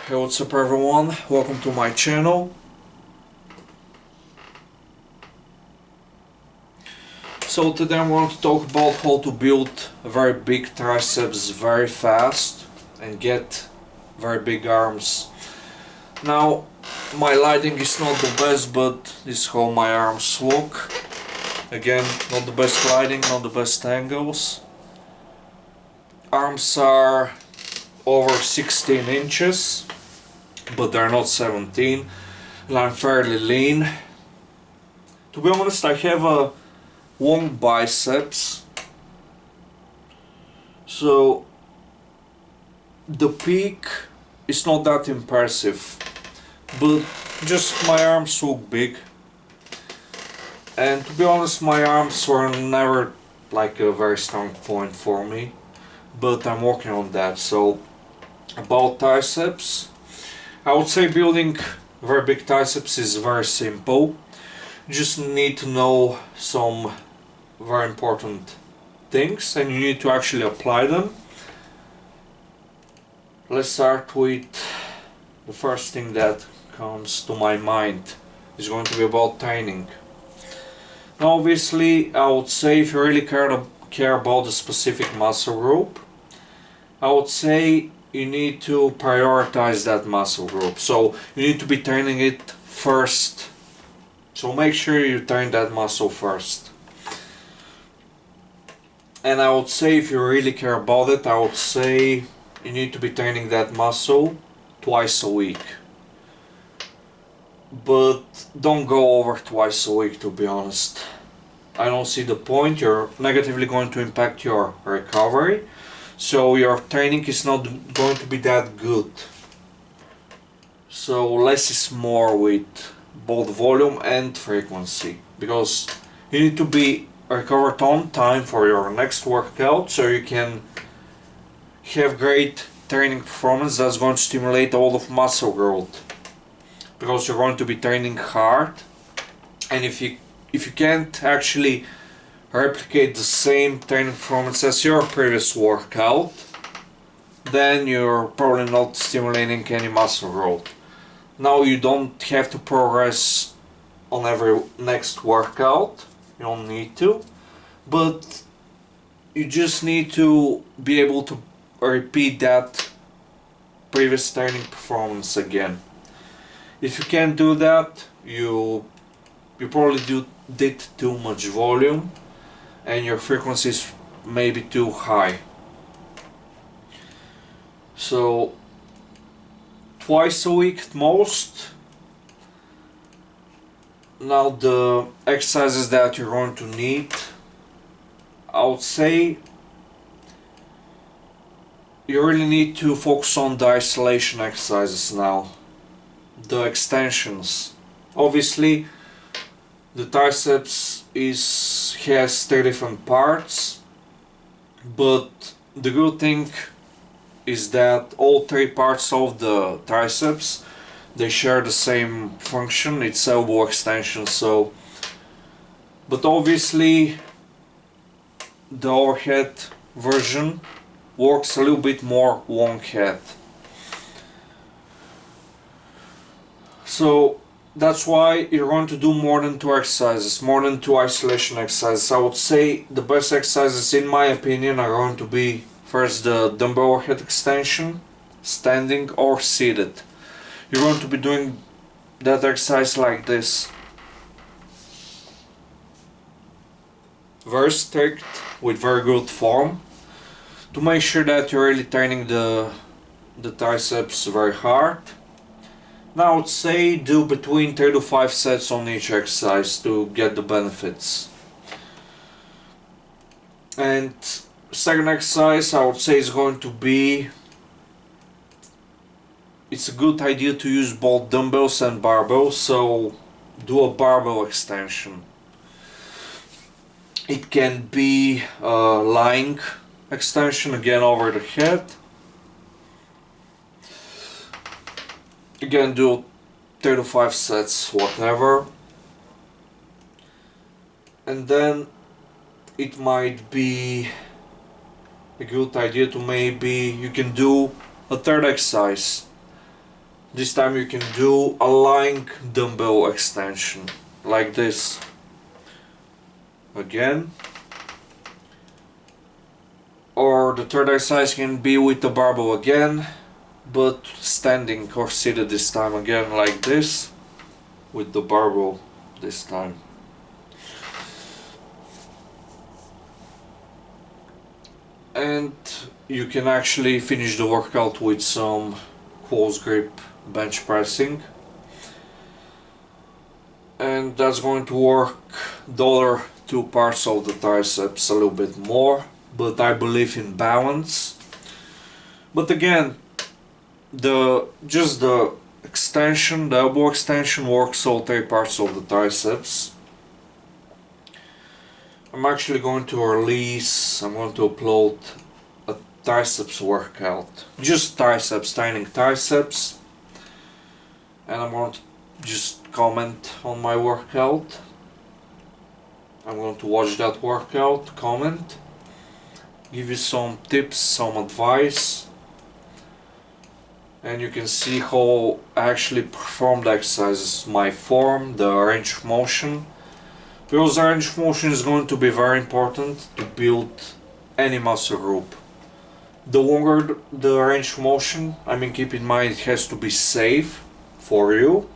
Hey, what's up everyone? Welcome to my channel. So today I want to talk about how to build a very big triceps very fast and get very big arms. Now, my lighting is not the best, but this is how my arms look. Again, not the best lighting, not the best angles. Arms are over 16 inches, but they're not 17, and I'm fairly lean. To be honest, I have a long biceps, so the peak is not that impressive, but just my arms look big. And to be honest, my arms were never like a very strong point for me, but I'm working on that. So about triceps, I would say building very big triceps is very simple. You just need to know some very important things and you need to actually apply them. Let's start with the first thing that comes to my mind. Is going to be about training. Now obviously I would say if you really care about a specific muscle group, I would say you need to prioritize that muscle group. So you need to be training it first. So make sure you train that muscle first. And I would say if you really care about it, I would say you need to be training that muscle twice a week. But don't go over twice a week, to be honest. I don't see the point. You're negatively going to impact your recovery. So your training is not going to be that good. So less is more with both volume and frequency, because you need to be recovered on time for your next workout so you can have great training performance that's going to stimulate all of muscle growth, because you're going to be training hard, and if you can't actually replicate the same training performance as your previous workout, then you're probably not stimulating any muscle growth. Now you don't have to progress on every next workout, you don't need to, but you just need to be able to repeat that previous training performance again. If you can't do that, you probably did too much volume and your frequency is maybe too high. So twice a week at most. Now the exercises that you're going to need, I would say you really need to focus on the isolation exercises now. The extensions. Obviously the triceps has 3 different parts, but the good thing is that all 3 parts of the triceps, they share the same function. It's elbow extension. So, but obviously the overhead version works a little bit more long head. So that's why you're going to do more than 2 exercises, more than 2 isolation exercises. I would say the best exercises in my opinion are going to be first the dumbbell overhead extension, standing or seated. You're going to be doing that exercise like this. Very strict, with very good form, to make sure that you're really training the triceps very hard. Now I would say do between 3 to 5 sets on each exercise to get the benefits. And second exercise I would say is going to be, it's a good idea to use both dumbbells and barbells, so do a barbell extension. It can be a lying extension, again over the head. Again, do 3 to 5 sets, whatever. And then it might be a good idea to maybe you can do a third exercise. This time you can do a lying dumbbell extension like this. Again. Or the third exercise can be with the barbell again, but standing or seated this time again like this, with the barbell this time. And you can actually finish the workout with some close grip bench pressing. And that's going to work the other two parts of the triceps a little bit more, but I believe in balance. But again, just the extension, the elbow extension works all three parts of the triceps. I'm actually going to I'm going to upload a triceps workout, just triceps, training triceps, and I'm going to just comment on my workout. I'm going to watch that workout, comment, give you some tips, some advice, and you can see how I actually perform the exercises, my form, the range of motion. Because range of motion is going to be very important to build any muscle group. The longer the range of motion, I mean, keep in mind it has to be safe for you.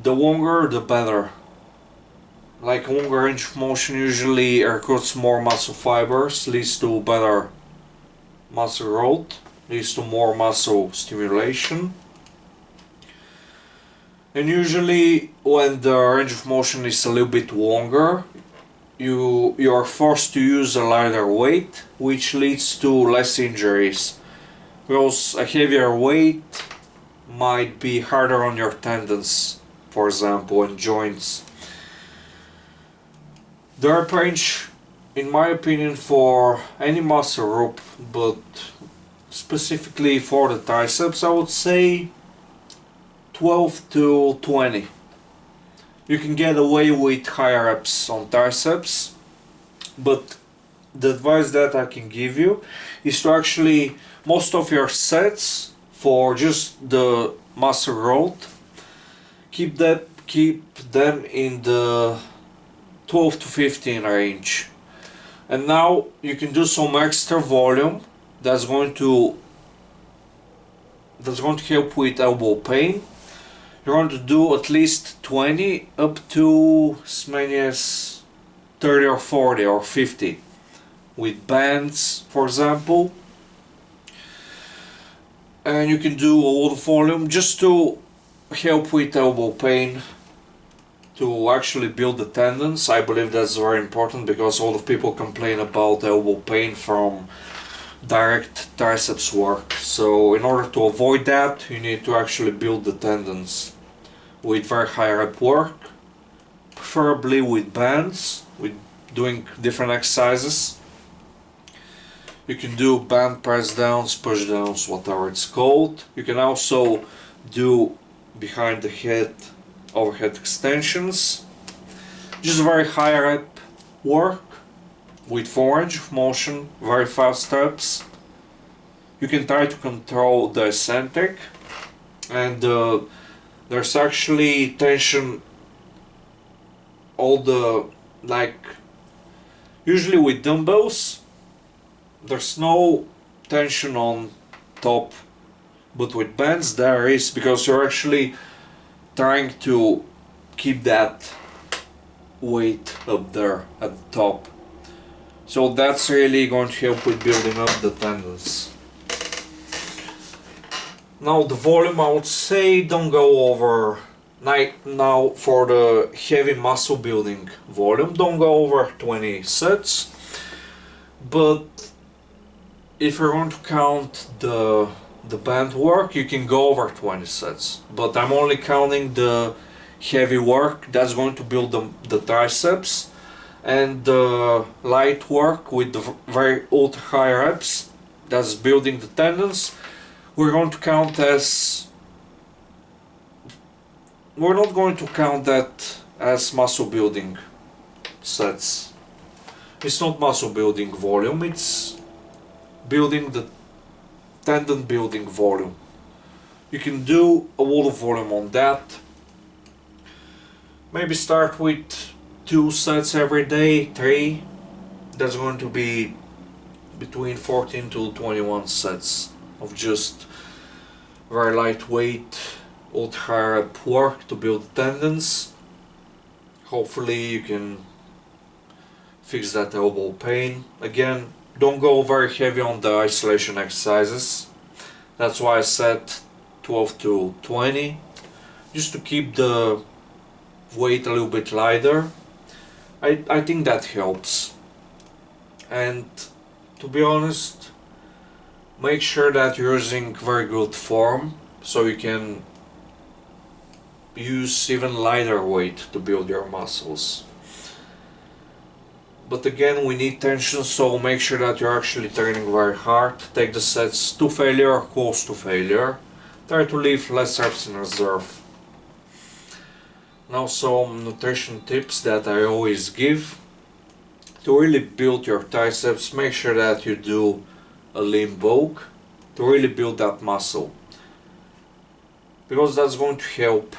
The longer the better. Like longer range of motion usually recruits more muscle fibers, leads to better muscle growth, leads to more muscle stimulation. And usually when the range of motion is a little bit longer, you are forced to use a lighter weight, which leads to less injuries. Because a heavier weight might be harder on your tendons, for example, and joints. The rep range, in my opinion, for any muscle group, but specifically for the triceps, I would say 12 to 20. You can get away with higher reps on triceps, but the advice that I can give you is to actually, most of your sets for just the muscle growth, keep them in the 12 to 15 range. And now you can do some extra volume that's going to help with elbow pain. You're going to do at least 20 up to as many as 30 or 40 or 50 with bands, for example. And you can do a lot of volume just to help with elbow pain, to actually build the tendons. I believe that's very important because a lot of people complain about elbow pain from direct triceps work. So in order to avoid that, you need to actually build the tendons with very high rep work, preferably with bands, with doing different exercises. You can do band press downs, push downs, whatever it's called. You can also do behind the head overhead extensions. Just very high rep work with full range of motion, very fast steps. You can try to control the eccentric, and there's actually tension usually with dumbbells there's no tension on top, but with bands there is, because you're actually trying to keep that weight up there at the top. So that's really going to help with building up the tendons. Now the volume, I would say don't go over, now for the heavy muscle building volume, don't go over 20 sets. But if you're going to count the band work, you can go over 20 sets. But I'm only counting the heavy work that's going to build the triceps, and the light work with the very ultra high reps that's building the tendons. We're going to count as, we're not going to count that as muscle building sets. It's not muscle building volume, it's building the tendon building volume. You can do a lot of volume on that. Maybe start with 2 sets every day, 3. That's going to be between 14 to 21 sets of just very lightweight, ultra rep work to build tendons. Hopefully you can fix that elbow pain. Again, don't go very heavy on the isolation exercises. That's why I set 12 to 20, just to keep the weight a little bit lighter. I think that helps. And to be honest, make sure that you're using very good form so you can use even lighter weight to build your muscles. But again, we need tension, so make sure that you're actually training very hard. Take the sets to failure or close to failure. Try to leave less reps in reserve. Now some nutrition tips that I always give. To really build your triceps, make sure that you do a lean bulk to really build that muscle, because that's going to help.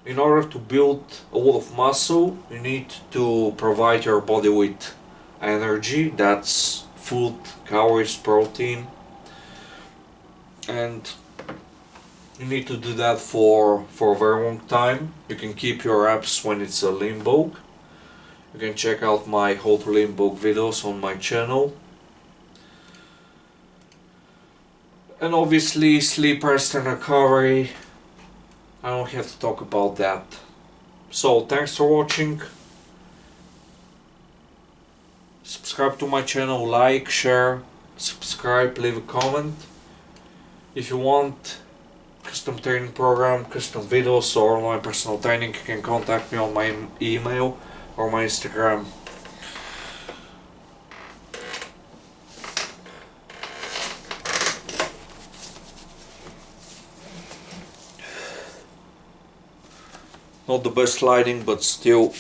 In order to build a lot of muscle, you need to provide your body with energy. That's food, calories, protein, and you need to do that for a very long time. You can keep your reps when it's a lean bulk. You can check out my how to lean bulk videos on my channel. And obviously sleep, rest and recovery. I don't have to talk about that. So thanks for watching. Subscribe to my channel, like, share, subscribe, leave a comment. If you want custom training program, custom videos or online personal training, you can contact me on my email or my Instagram. Not the best lighting, but still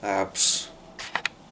abs.